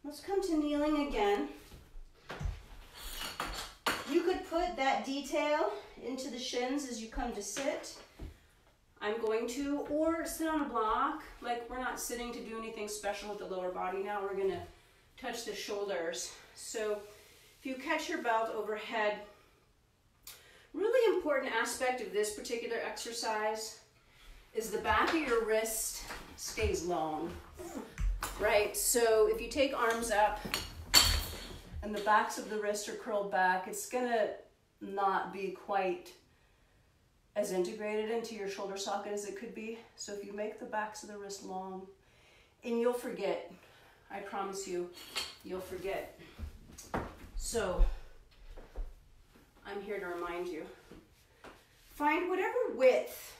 Let's come to kneeling again. You could put that detail into the shins as you come to sit. I'm going to, or sit on a block. Like, we're not sitting to do anything special with the lower body now. We're going to touch the shoulders. So if you catch your belt overhead, really important aspect of this particular exercise is the back of your wrist stays long, right? So if you take arms up and the backs of the wrists are curled back, it's gonna not be quite as integrated into your shoulder socket as it could be. So if you make the backs of the wrist long, and you'll forget, I promise you, you'll forget. So I'm here to remind you. Find whatever width,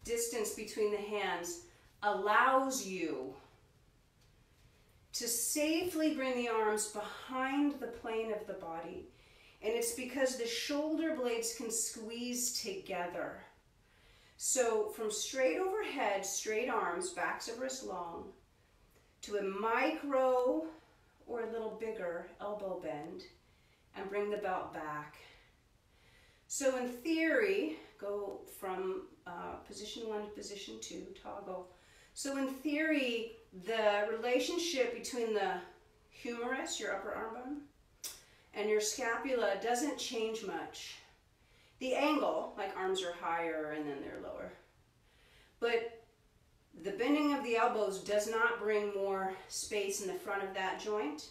distance between the hands allows you to safely bring the arms behind the plane of the body. And it's because the shoulder blades can squeeze together. So from straight overhead, straight arms, backs of wrist long, to a micro or a little bigger elbow bend, and bring the belt back. So in theory, go from position 1 to position 2, toggle. So in theory, the relationship between the humerus, your upper arm bone, and your scapula doesn't change much. The angle, like arms are higher and then they're lower. But the bending of the elbows does not bring more space in the front of that joint,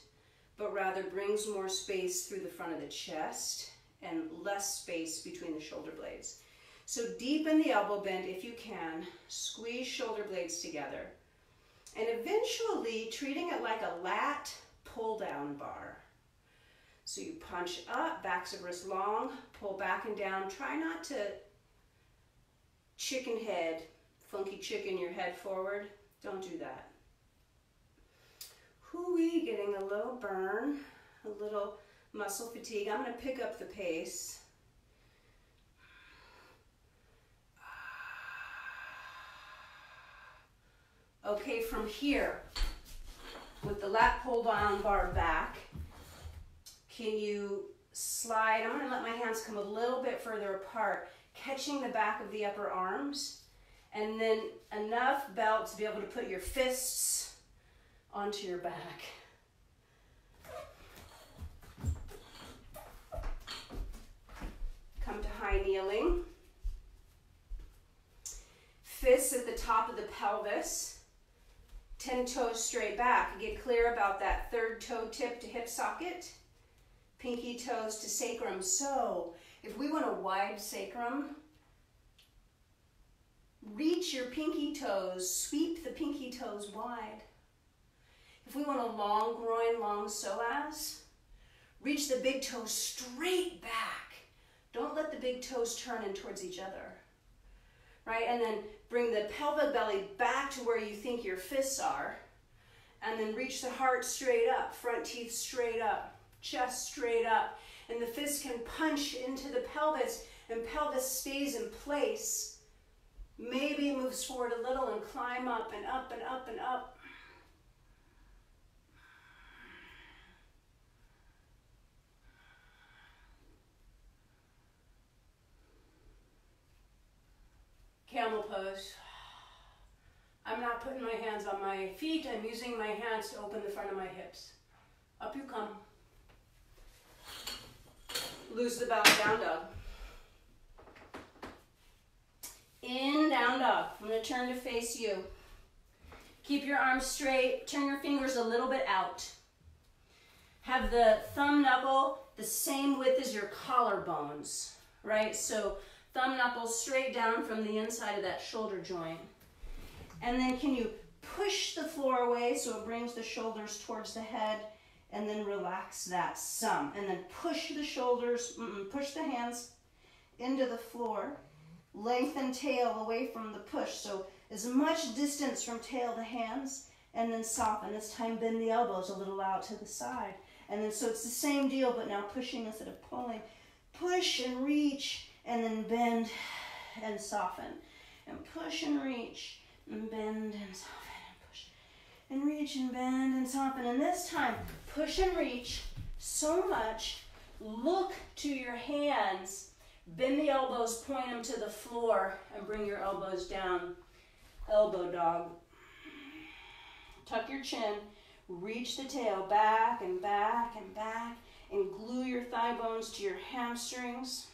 but rather brings more space through the front of the chest and less space between the shoulder blades. So deepen the elbow bend if you can, squeeze shoulder blades together, and eventually treating it like a lat pull-down bar. So you punch up, backs of wrist long, pull back and down. Try not to chicken head, funky chicken your head forward. Don't do that. Hoo-wee, getting a little burn, a little muscle fatigue. I'm going to pick up the pace. Okay, from here, with the lat pull down bar back, can you slide? I'm going to let my hands come a little bit further apart, catching the back of the upper arms, and then enough belt to be able to put your fists onto your back. Come to high kneeling. Fists at the top of the pelvis. 10 toes straight back. Get clear about that third toe tip to hip socket. Pinky toes to sacrum. So if we want a wide sacrum, reach your pinky toes, sweep the pinky toes wide. If we want a long groin, long psoas, reach the big toes straight back. Don't let the big toes turn in towards each other. Right? And then bring the pelvic belly back to where you think your fists are. And then reach the heart straight up, front teeth straight up, chest straight up. And the fist can punch into the pelvis, and pelvis stays in place. Maybe it moves forward a little and climb up and up and up and up. Camel pose. I'm not putting my hands on my feet. I'm using my hands to open the front of my hips. Up you come. Loose the belt, down dog. In, down dog. I'm going to turn to face you. Keep your arms straight. Turn your fingers a little bit out. Have the thumb knuckle the same width as your collarbones, right? So thumb knuckles straight down from the inside of that shoulder joint. And then can you push the floor away so it brings the shoulders towards the head, and then relax that some. And then push the shoulders, push the hands into the floor. Lengthen tail away from the push. So as much distance from tail to hands, and then soften. This time bend the elbows a little out to the side. And then so it's the same deal, but now pushing instead of pulling. Push and reach, and then bend and soften. And push and reach, and bend and soften, and push and reach and bend and soften. And this time, push and reach so much. Look to your hands. Bend the elbows, point them to the floor, and bring your elbows down. Elbow dog. Tuck your chin, reach the tail back and back and back, and glue your thigh bones to your hamstrings.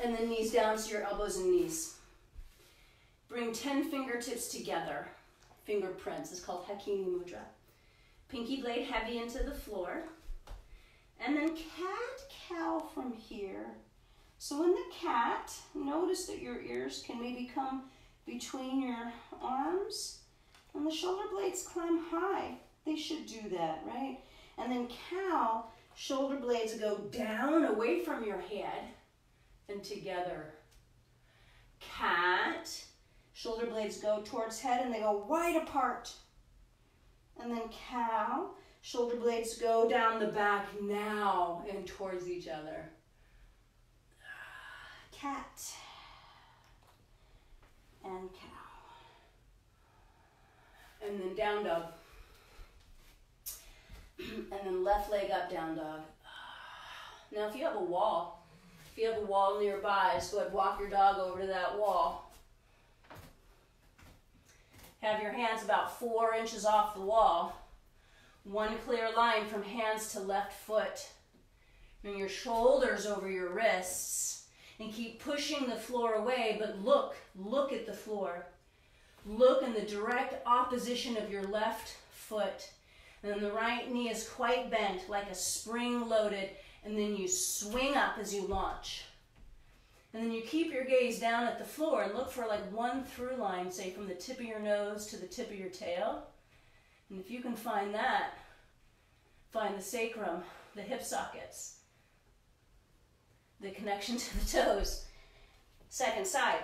And then knees down to your elbows and knees. Bring 10 fingertips together. Fingerprints. It's called Hakini Mudra. Pinky blade heavy into the floor. And then cat-cow from here. So in the cat, notice that your ears can maybe come between your arms, and the shoulder blades climb high. They should do that, right? And then cow, shoulder blades go down away from your head and together. Cat, shoulder blades go towards head and they go wide apart. And then cow, shoulder blades go down the back now and towards each other. Cat and cow. And then down dog. And then left leg up, down dog. Now if you have a wall nearby, just go ahead and walk your dog over to that wall. Have your hands about 4 inches off the wall. One clear line from hands to left foot. Bring your shoulders over your wrists. And keep pushing the floor away, but look at the floor. Look in the direct opposition of your left foot. And then the right knee is quite bent, like a spring loaded, and then you swing up as you launch. And then you keep your gaze down at the floor and look for like one through line, say from the tip of your nose to the tip of your tail. And if you can find that, find the sacrum, the hip sockets, the connection to the toes. Second side.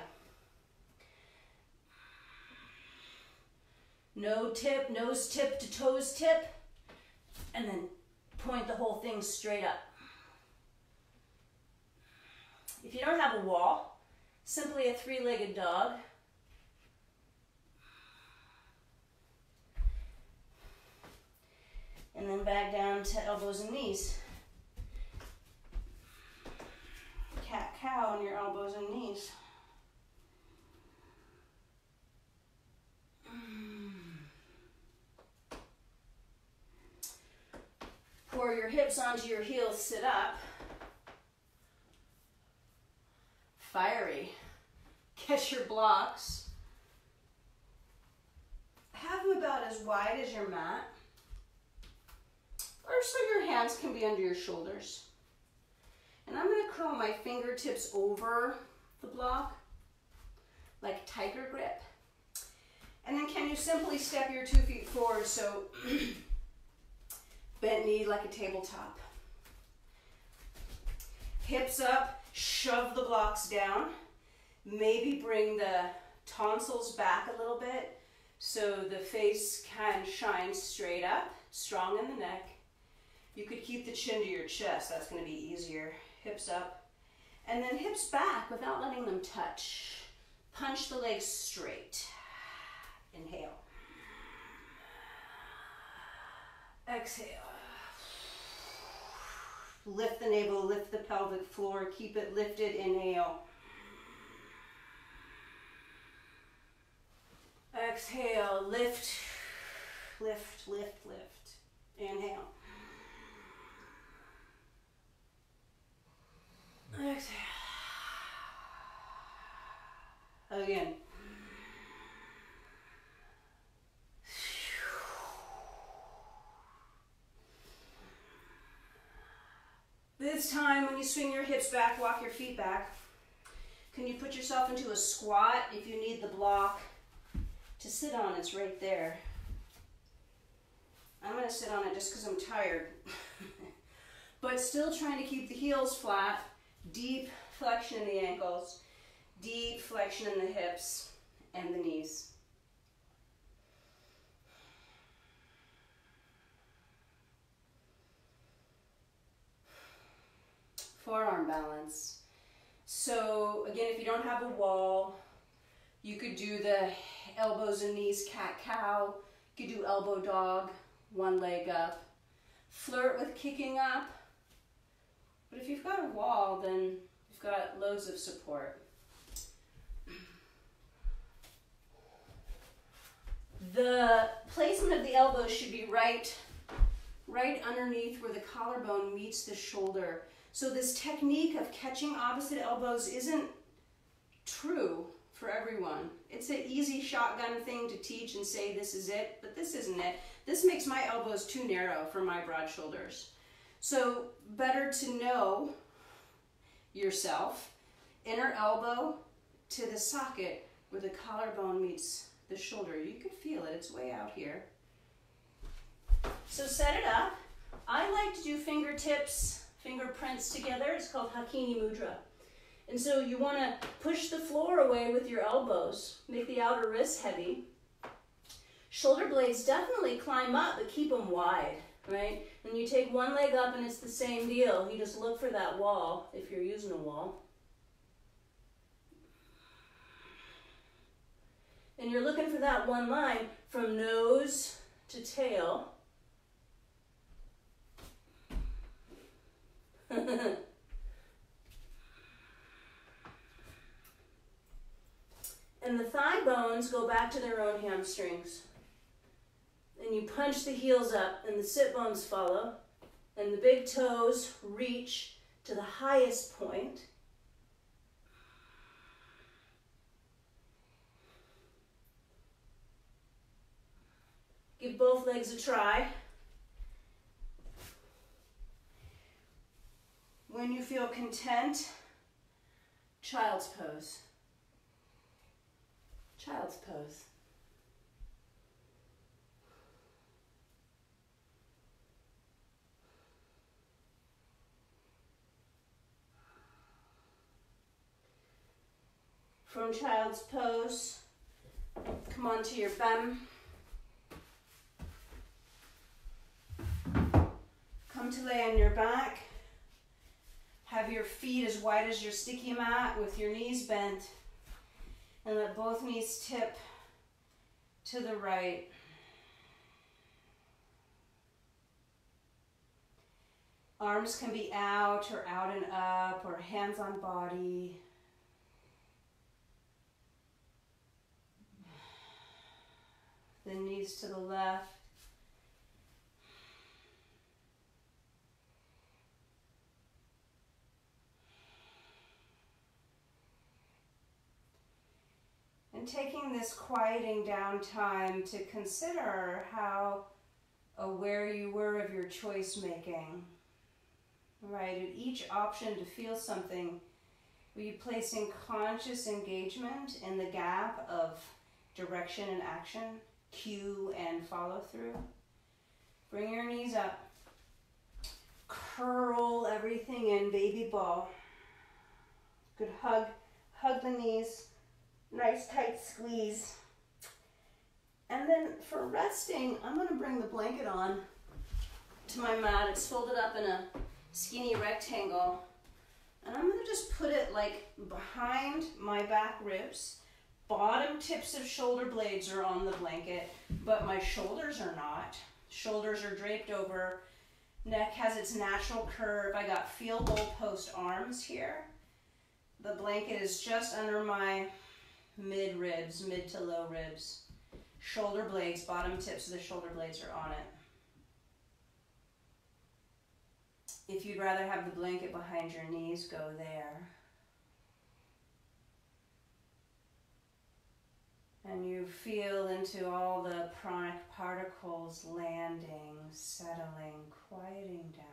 Nose tip to toes tip, and then point the whole thing straight up. If you don't have a wall, simply a 3-legged dog. And then back down to elbows and knees. Cat-cow on your elbows and knees. Pour your hips onto your heels, sit up. Fiery. Catch your blocks. Have them about as wide as your mat. Or so your hands can be under your shoulders. And I'm going to curl my fingertips over the block, like tiger grip. And then can you simply step your 2 feet forward, so bent knee like a tabletop. Hips up, shove the blocks down. Maybe bring the tonsils back a little bit so the face can shine straight up, strong in the neck. You could keep the chin to your chest, that's going to be easier. Hips up, and then hips back without letting them touch. Punch the legs straight. Inhale. Exhale. Lift the navel, lift the pelvic floor, keep it lifted. Inhale. Exhale, lift, lift, lift, lift. Inhale. Exhale. Again. This time when you swing your hips back, walk your feet back. Can you put yourself into a squat if you need the block to sit on? It's right there. I'm going to sit on it just because I'm tired. But still trying to keep the heels flat. Deep flexion in the ankles. Deep flexion in the hips and the knees. Forearm balance. So again, if you don't have a wall, you could do the elbows and knees cat-cow. You could do elbow dog, one leg up. Flirt with kicking up. But if you've got a wall, then you've got loads of support. The placement of the elbows should be right underneath where the collarbone meets the shoulder. So this technique of catching opposite elbows isn't true for everyone. It's an easy shotgun thing to teach and say this is it, but this isn't it. This makes my elbows too narrow for my broad shoulders. So better to know yourself, inner elbow to the socket where the collarbone meets the shoulder. You can feel it, it's way out here. So set it up. I like to do fingerprints together. It's called Hakini Mudra. And so you want to push the floor away with your elbows. Make the outer wrists heavy. Shoulder blades definitely climb up, but keep them wide, right? And you take one leg up and it's the same deal. You just look for that wall if you're using a wall. And you're looking for that one line from nose to tail. And the thigh bones go back to their own hamstrings. And you punch the heels up and the sit bones follow. And the big toes reach to the highest point. Give both legs a try. When you feel content, child's pose. Child's pose. From child's pose, come onto your bum. Come to lay on your back. Have your feet as wide as your sticky mat with your knees bent. And let both knees tip to the right. Arms can be out or out and up or hands on body. The knees to the left. And taking this quieting down time to consider how aware you were of your choice making. Right, at each option to feel something, were you placing conscious engagement in the gap of direction and action, cue and follow through? Bring your knees up. Curl everything in, baby ball. Good hug the knees. Nice tight squeeze. And then for resting, I'm going to bring the blanket on to my mat. It's folded up in a skinny rectangle. And I'm going to just put it like behind my back ribs. Bottom tips of shoulder blades are on the blanket, but my shoulders are not. Shoulders are draped over. Neck has its natural curve. I got field goal post arms here. The blanket is just under my mid ribs, mid to low ribs. Shoulder blades, bottom tips of the shoulder blades are on it. If you'd rather have the blanket behind your knees, go there. And you feel into all the pranic particles landing, settling, quieting down.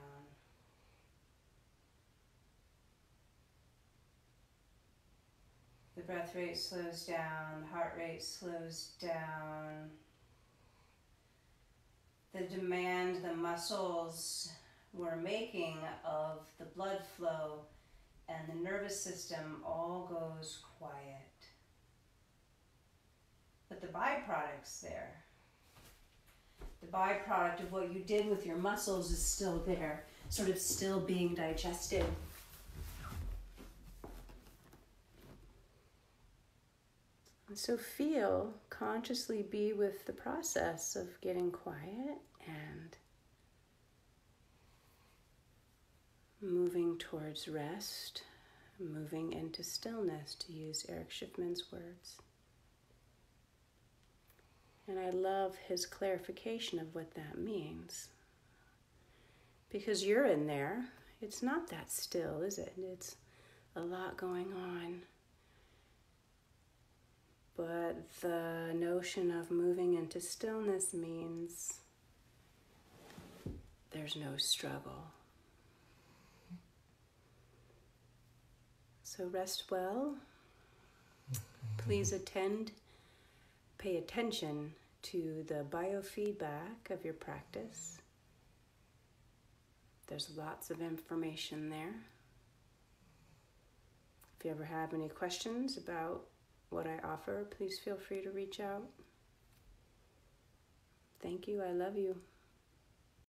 The breath rate slows down, the heart rate slows down. The demand the muscles were making of the blood flow and the nervous system all goes quiet. But the byproduct's there. The byproduct of what you did with your muscles is still there, sort of still being digested. And so feel, consciously be with the process of getting quiet and moving towards rest, moving into stillness, to use Eric Schiffman's words. And I love his clarification of what that means. Because you're in there, it's not that still, is it? It's a lot going on. But the notion of moving into stillness means there's no struggle. So rest well. Please pay attention to the biofeedback of your practice. There's lots of information there. If you ever have any questions about what I offer, please feel free to reach out. Thank you. I love you.